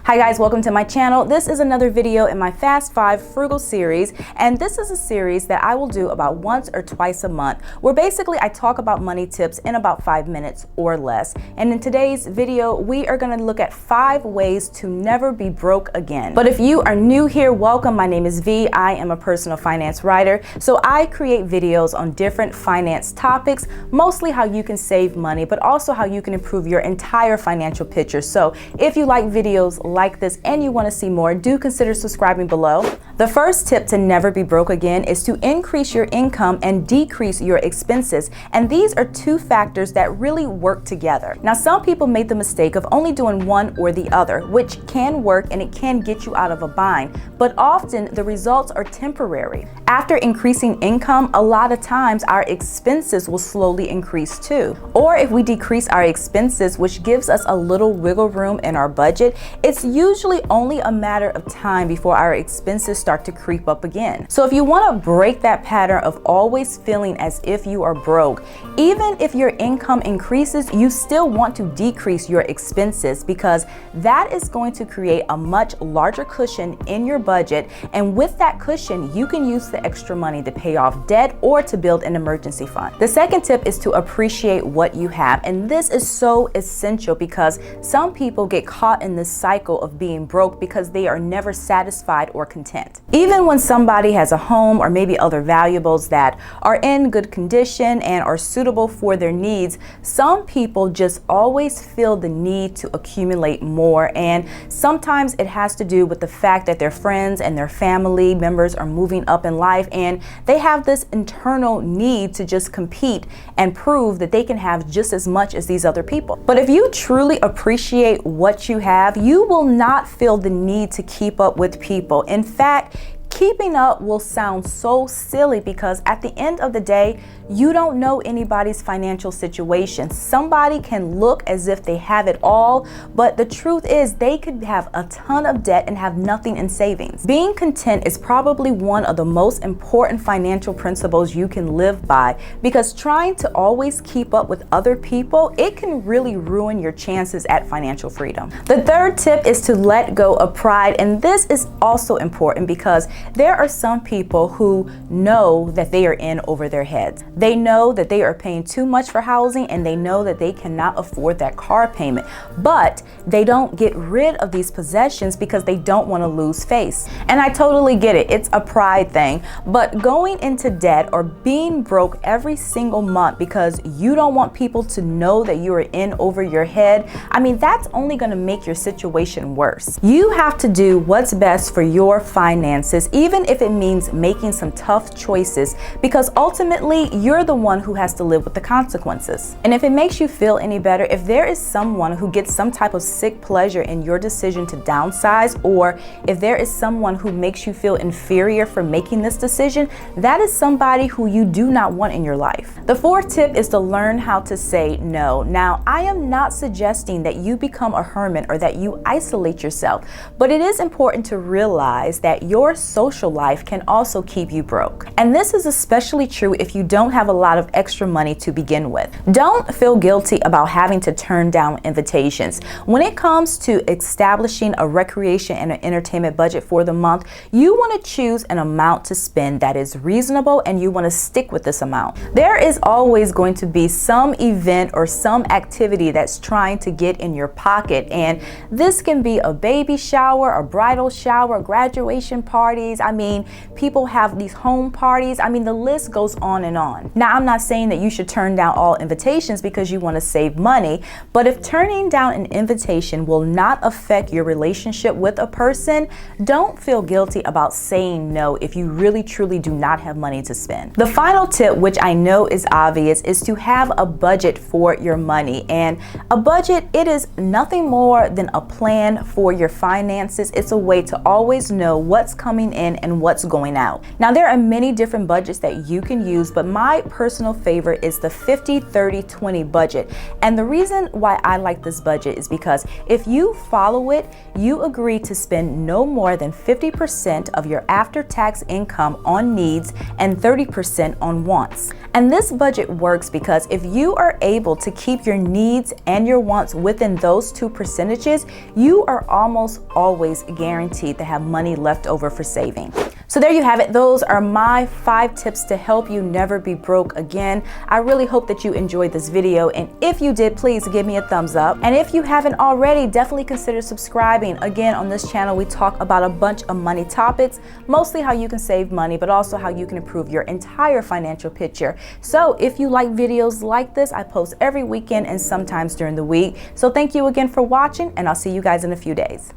Hi guys, welcome to my channel. This is another video in my Fast 5 Frugal series, and this is a series that I will do about once or twice a month, where basically I talk about money tips in about 5 minutes or less. And in today's video, we are going to look at 5 ways to never be broke again. But if you are new here, welcome. My name is V. I am a personal finance writer, so I create videos on different finance topics, mostly how you can save money, but also how you can improve your entire financial picture. So if you like videos like this and you want to see more, do consider subscribing below. The first tip to never be broke again is to increase your income and decrease your expenses. And these are 2 factors that really work together. Now, some people made the mistake of only doing one or the other, which can work and it can get you out of a bind, but often the results are temporary. After increasing income, a lot of times our expenses will slowly increase too. Or if we decrease our expenses, which gives us a little wiggle room in our budget, it's usually only a matter of time before our expenses start to creep up again. So if you want to break that pattern of always feeling as if you are broke, even if your income increases, you still want to decrease your expenses, because that is going to create a much larger cushion in your budget. And with that cushion, you can use the extra money to pay off debt or to build an emergency fund. The second tip is to appreciate what you have. And this is so essential because some people get caught in this cycle of being broke because they are never satisfied or content. Even when somebody has a home or maybe other valuables that are in good condition and are suitable for their needs, some people just always feel the need to accumulate more. And sometimes it has to do with the fact that their friends and their family members are moving up in life, and they have this internal need to just compete and prove that they can have just as much as these other people. But if you truly appreciate what you have, you will not feel the need to keep up with people. In fact, keeping up will sound so silly because at the end of the day, you don't know anybody's financial situation. Somebody can look as if they have it all, but the truth is they could have a ton of debt and have nothing in savings. Being content is probably one of the most important financial principles you can live by, because trying to always keep up with other people, it can really ruin your chances at financial freedom. The third tip is to let go of pride, and this is also important because there are some people who know that they are in over their heads. They know that they are paying too much for housing, and they know that they cannot afford that car payment, but they don't get rid of these possessions because they don't want to lose face. And I totally get it. It's a pride thing, but going into debt or being broke every single month because you don't want people to know that you are in over your head, I mean, that's only going to make your situation worse. You have to do what's best for your finances, even if it means making some tough choices, because ultimately you're the one who has to live with the consequences. And if it makes you feel any better, if there is someone who gets some type of sick pleasure in your decision to downsize, or if there is someone who makes you feel inferior for making this decision, that is somebody who you do not want in your life. The fourth tip is to learn how to say no. Now, I am not suggesting that you become a hermit or that you isolate yourself, but it is important to realize that your social life can also keep you broke. And this is especially true if you don't have a lot of extra money to begin with. Don't feel guilty about having to turn down invitations. When it comes to establishing a recreation and an entertainment budget for the month, you want to choose an amount to spend that is reasonable, and you want to stick with this amount. There is always going to be some event or some activity that's trying to get in your pocket, and this can be a baby shower, a bridal shower, graduation parties. I mean, people have these home parties. I mean, the list goes on and on. Now, I'm not saying that you should turn down all invitations because you want to save money, but if turning down an invitation will not affect your relationship with a person, don't feel guilty about saying no if you really truly do not have money to spend. The final tip, which I know is obvious, is to have a budget for your money. And a budget, it is nothing more than a plan for your finances. It's a way to always know what's coming in in and what's going out. Now, there are many different budgets that you can use, but my personal favorite is the 50-30-20 budget. And the reason why I like this budget is because if you follow it, you agree to spend no more than 50% of your after-tax income on needs and 30% on wants. And this budget works because if you are able to keep your needs and your wants within those two percentages, you are almost always guaranteed to have money left over for saving. So there you have it. Those are my 5 tips to help you never be broke again. I really hope that you enjoyed this video, and if you did, please give me a thumbs up. And if you haven't already, definitely consider subscribing. Again, on this channel, we talk about a bunch of money topics, mostly how you can save money, but also how you can improve your entire financial picture. So if you like videos like this, I post every weekend and sometimes during the week. So thank you again for watching, and I'll see you guys in a few days.